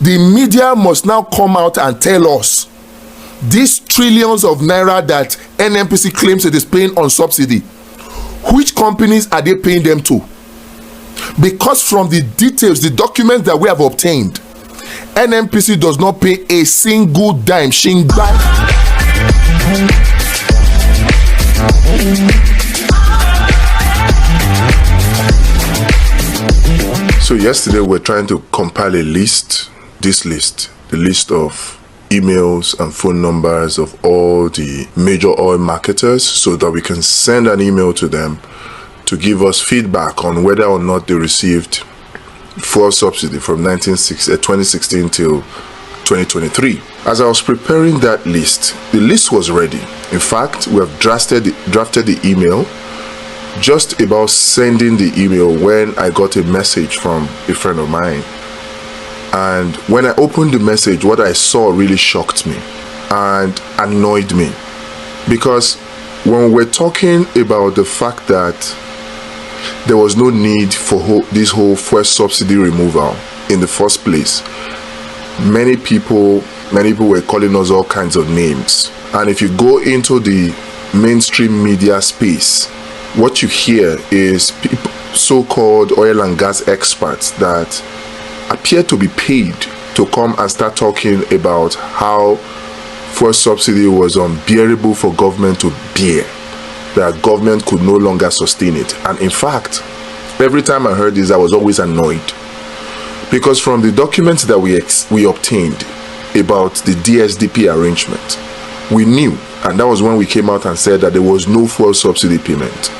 The media must now come out and tell us these trillions of naira that NNPC claims it is paying on subsidy, which companies are they paying them to? Because from the details, the documents that we have obtained, NNPC does not pay a single dime. So yesterday we're trying to compile a list, the list of emails and phone numbers of all the major oil marketers, so that we can send an email to them to give us feedback on whether or not they received fuel subsidy from 2016 till 2023. As I was preparing that list, the list was ready. In fact, we have drafted the email, just about sending the email when I got a message from a friend of mine. And when I opened the message, what I saw really shocked me and annoyed me, because when we're talking about the fact that there was no need for this whole fuel subsidy removal in the first place, many people were calling us all kinds of names. And if you go into the mainstream media space, what you hear is people, so-called oil and gas experts, that appear to be paid to come and start talking about how fuel subsidy was unbearable for government to bear, that government could no longer sustain it. And in fact, every time I heard this, I was always annoyed, because from the documents that we obtained about the DSDP arrangement, we knew, and that was when we came out and said that there was no fuel subsidy payment,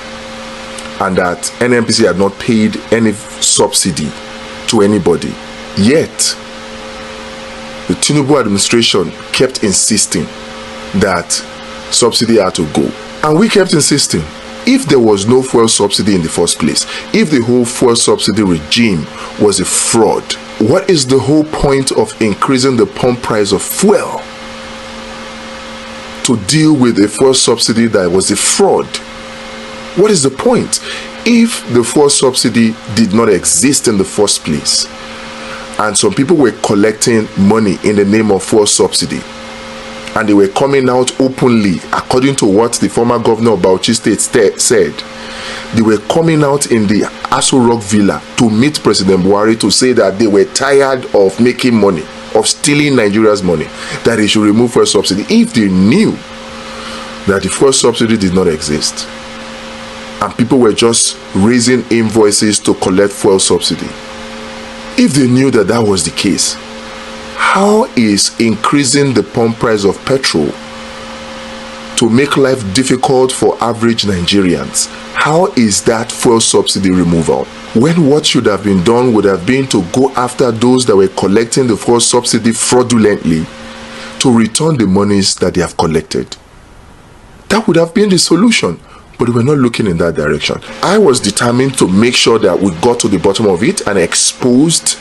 and that NNPC had not paid any subsidy to anybody. Yet the Tinubu administration kept insisting that subsidy had to go, and we kept insisting. If there was no fuel subsidy in the first place, if the whole fuel subsidy regime was a fraud, what is the whole point of increasing the pump price of fuel to deal with a fuel subsidy that was a fraud? What is the point? If the fuel subsidy did not exist in the first place, and some people were collecting money in the name of fuel subsidy, and they were coming out openly, according to what the former governor of Bauchi State said, they were coming out in the Aso Rock Villa to meet President Buhari to say that they were tired of making money, of stealing Nigeria's money, that they should remove fuel subsidy. If they knew that the fuel subsidy did not exist, and people were just raising invoices to collect fuel subsidy, if they knew that that was the case, how is increasing the pump price of petrol to make life difficult for average Nigerians, how is that fuel subsidy removal? When what should have been done would have been to go after those that were collecting the fuel subsidy fraudulently to return the monies that they have collected. That would have been the solution. But we were not looking in that direction. I was determined to make sure that we got to the bottom of it and exposed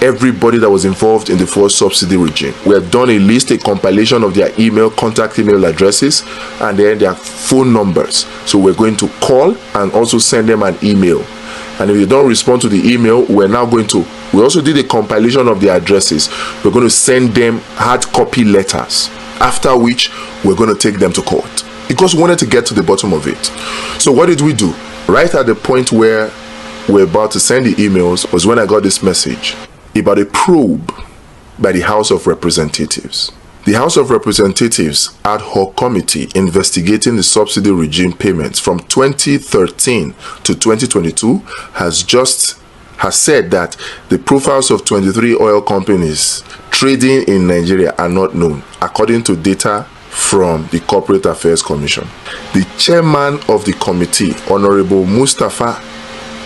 everybody that was involved in the fuel subsidy regime. We have done a list, a compilation of their contact email addresses, and then their phone numbers. So we're going to call and also send them an email. And if they don't respond to the email, we also did a compilation of their addresses. We're going to send them hard copy letters, after which we're going to take them to court, because we wanted to get to the bottom of it. So what did we do? Right at the point where we're about to send the emails was when I got this message about a probe by the House of Representatives. The House of Representatives ad hoc committee investigating the subsidy regime payments from 2013 to 2022 has said that the profiles of 23 oil companies trading in Nigeria are not known, according to data from the Corporate Affairs Commission. The chairman of the committee, Honorable Mustafa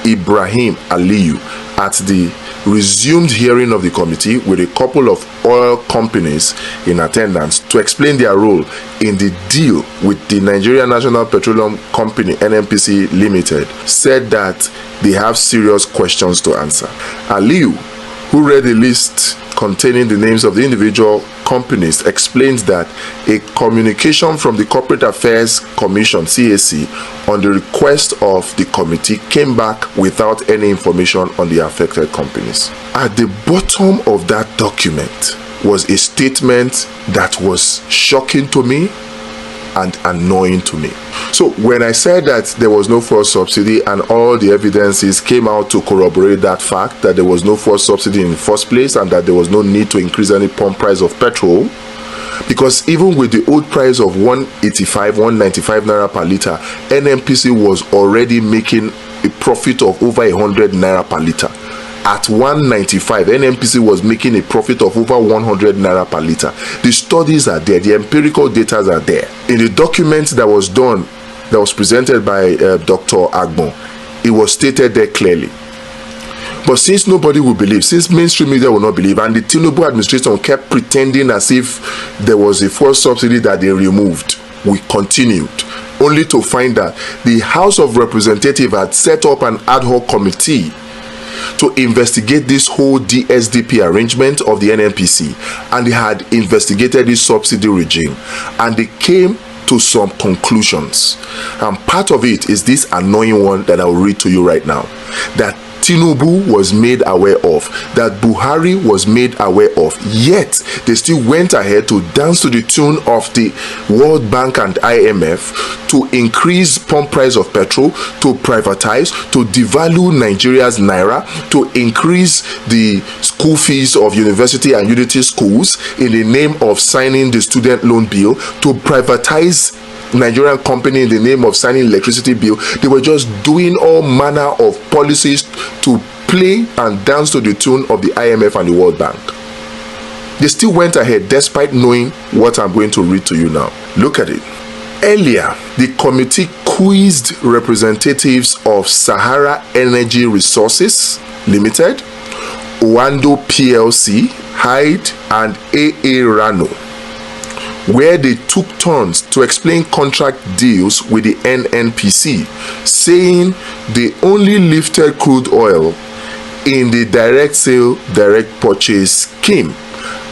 Ibrahim Aliyu, at the resumed hearing of the committee with a couple of oil companies in attendance to explain their role in the deal with the Nigerian National Petroleum Company NNPC Limited, said that they have serious questions to answer. Aliyu, who read a list containing the names of the individual companies, explains that a communication from the Corporate Affairs Commission (CAC) on the request of the committee, came back without any information on the affected companies. At the bottom of that document was a statement that was shocking to me and annoying to me. So when I said that there was no fuel subsidy and all the evidences came out to corroborate that fact, that there was no fuel subsidy in the first place and that there was no need to increase any pump price of petrol, because even with the old price of 185, 195 naira per litre, NNPC was already making a profit of over 100 naira per litre. At 195, NNPC was making a profit of over 100 naira per litre. The studies are there, the empirical data are there. In the document that was done, that was presented by Dr. Agbon, it was stated there clearly. But since nobody will believe, since mainstream media will not believe, and the Tinubu administration kept pretending as if there was a fuel subsidy that they removed, we continued, only to find that the House of Representatives had set up an ad hoc committee to investigate this whole DSDP arrangement of the NNPC, and they had investigated this subsidy regime, and they came to some conclusions, and part of it is this annoying one that I will read to you right now, that Tinubu was made aware of, that Buhari was made aware of, yet they still went ahead to dance to the tune of the World Bank and IMF to increase pump price of petrol, to privatize, to devalue Nigeria's naira, to increase the school fees of university and unity schools in the name of signing the student loan bill, to privatize Nigerian company in the name of signing electricity bill. They were just doing all manner of policies to play and dance to the tune of the IMF and the World Bank. They still went ahead despite knowing what I'm going to read to you now. Look at it. Earlier, the committee quizzed representatives of Sahara Energy Resources Limited, Oando PLC, Hyde, and AA Rano, where they took turns to explain contract deals with the NNPC, saying they only lifted crude oil in the direct sale, direct purchase scheme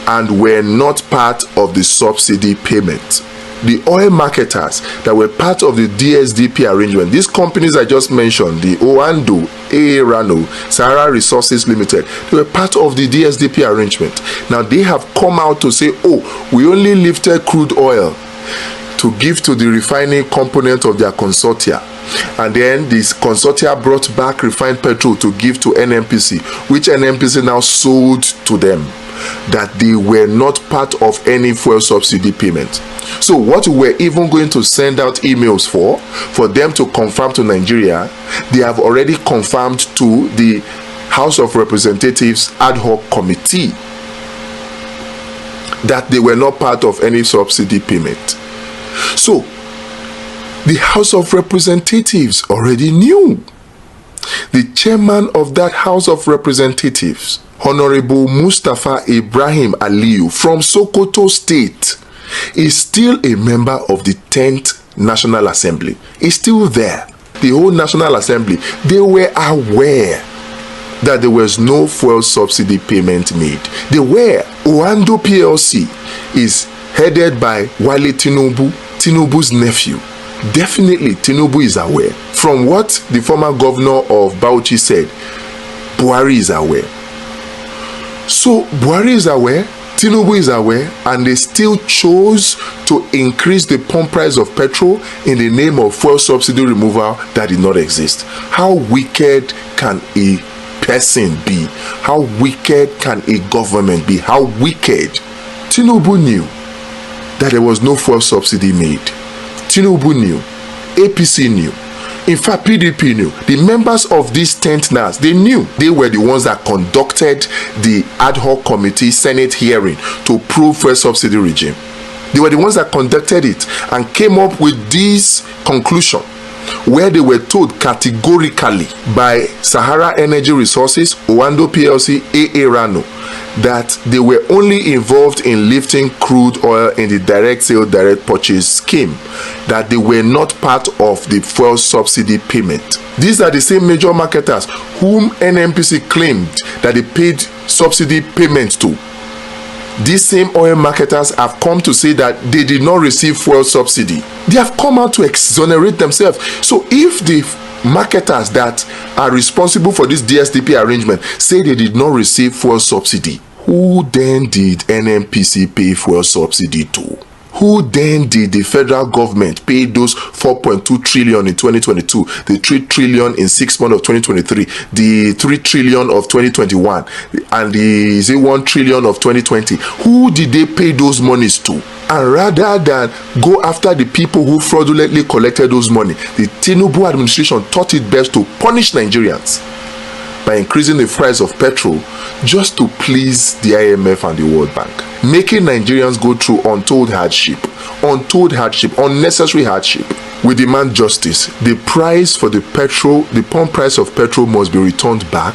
and were not part of the subsidy payment. The oil marketers that were part of the DSDP arrangement, these companies I just mentioned, the Oando, AA Rano, Sahara Resources Limited, they were part of the DSDP arrangement. Now they have come out to say, oh, we only lifted crude oil to give to the refining component of their consortia, and then this consortia brought back refined petrol to give to NNPC, which NNPC now sold to them. That they were not part of any fuel subsidy payment. So what we were even going to send out emails for them to confirm to Nigeria, they have already confirmed to the House of Representatives ad hoc committee that they were not part of any subsidy payment. So the House of Representatives already knew. The chairman of that House of Representatives, Honorable Mustafa Ibrahim Aliyu from Sokoto State, is still a member of the 10th National Assembly. He's still there. The whole National Assembly, they were aware that there was no fuel subsidy payment made. They were. Oando PLC is headed by Wale Tinubu, Tinubu's nephew. Definitely Tinubu is aware. From what the former governor of Bauchi said, Buhari is aware. So Buhari is aware, Tinubu is aware, and they still chose to increase the pump price of petrol in the name of fuel subsidy removal that did not exist. How wicked can a person be? How wicked can a government be? How wicked? Tinubu knew that there was no fuel subsidy made. Tinubu knew. APC knew. In fact, PDP knew. The members of this 10th NAS, they knew. They were the ones that conducted the ad hoc committee Senate hearing to prove fuel subsidy regime. They were the ones that conducted it and came up with this conclusion, where they were told categorically by Sahara Energy Resources, Oando PLC, AA Rano, that they were only involved in lifting crude oil in the direct sale, direct purchase scheme, that they were not part of the fuel subsidy payment. These are the same major marketers whom NNPC claimed that they paid subsidy payments to. these same oil marketers have come to say that they did not receive fuel subsidy. They have come out to exonerate themselves. So if the marketers that are responsible for this DSTP arrangement say they did not receive fuel subsidy, who then did NNPC pay fuel subsidy to? Who then did the federal government pay those 4.2 trillion in 2022, the 3 trillion in 6 months of 2023, the 3 trillion of 2021, and the 1 trillion of 2020? Who did they pay those monies to? And rather than go after the people who fraudulently collected those money, the Tinubu administration thought it best to punish Nigerians by increasing the price of petrol just to please the IMF and the World Bank, making Nigerians go through untold hardship, unnecessary hardship. We demand justice. The price for the pump price of petrol must be returned back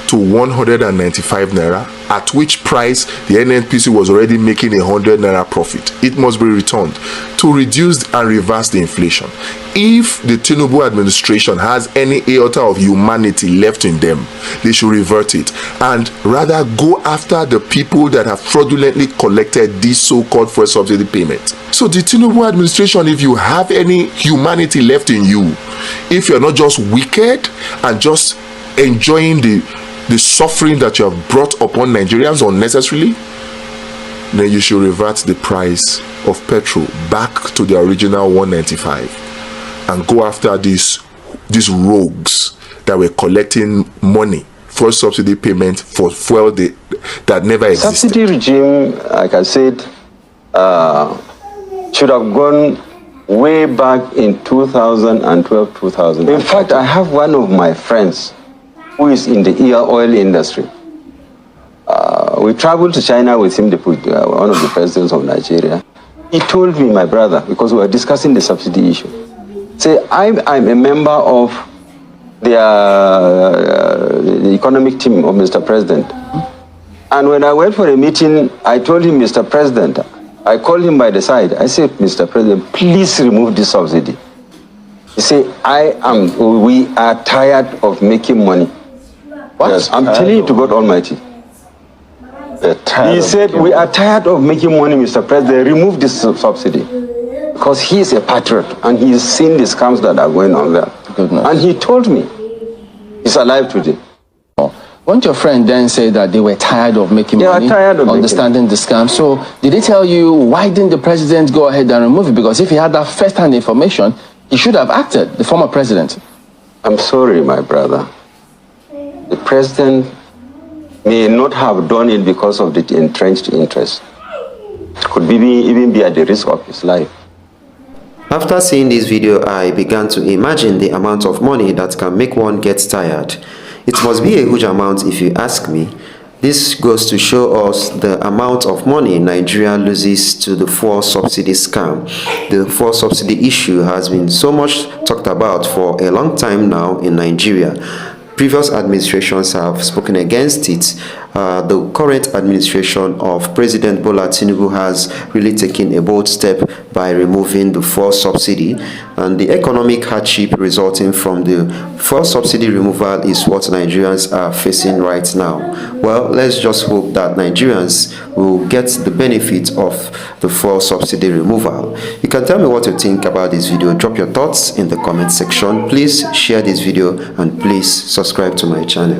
to 195 naira, at which price the NNPC was already making 100 naira profit. It must be returned to reduce and reverse the inflation. If the Tinubu administration has any iota of humanity left in them, they should revert it and rather go after the people that have fraudulently collected this so-called fuel subsidy payment. So the Tinubu administration, if you have any humanity left in you, if you're not just wicked and just enjoying the suffering that you have brought upon Nigerians unnecessarily, then you should revert the price of petrol back to the original 195 and go after these rogues that were collecting money for subsidy payment for fuel that never existed. Subsidy regime, like I said, should have gone way back in 2012, 2000. In fact, I have one of my friends who is in the oil industry. We traveled to China with him, one of the presidents of Nigeria. He told me, my brother, because we were discussing the subsidy issue, say, I'm a member of the economic team of Mr. President. And when I went for a meeting, I told him, Mr. President, I called him by the side. I said, Mr. President, please remove this subsidy. He said, we are tired of making money. What? Yes, I'm telling you to God Almighty. He said, we are tired of making money, Mr. President. Remove this subsidy. Because he is a patriot and he's seen the scams that are going on there. Goodness. And he told me, he's alive today. Won't your friend then say that they were tired of making money, understanding the scam? So did they tell you, why didn't the president go ahead and remove it? Because if he had that first-hand information, he should have acted, the former president. I'm sorry, my brother. The president may not have done it because of the entrenched interest. It could even be at the risk of his life. After seeing this video, I began to imagine the amount of money that can make one get tired. It must be a huge amount if you ask me. This goes to show us the amount of money Nigeria loses to the fuel subsidy scam. The fuel subsidy issue has been so much talked about for a long time now in Nigeria. Previous administrations have spoken against it. The current administration of President Bola Tinubu has really taken a bold step by removing the fuel subsidy, and the economic hardship resulting from the fuel subsidy removal is what Nigerians are facing right now. Well, let's just hope that Nigerians will get the benefit of the fuel subsidy removal. You can tell me what you think about this video. Drop your thoughts in the comment section. Please share this video and please subscribe to my channel.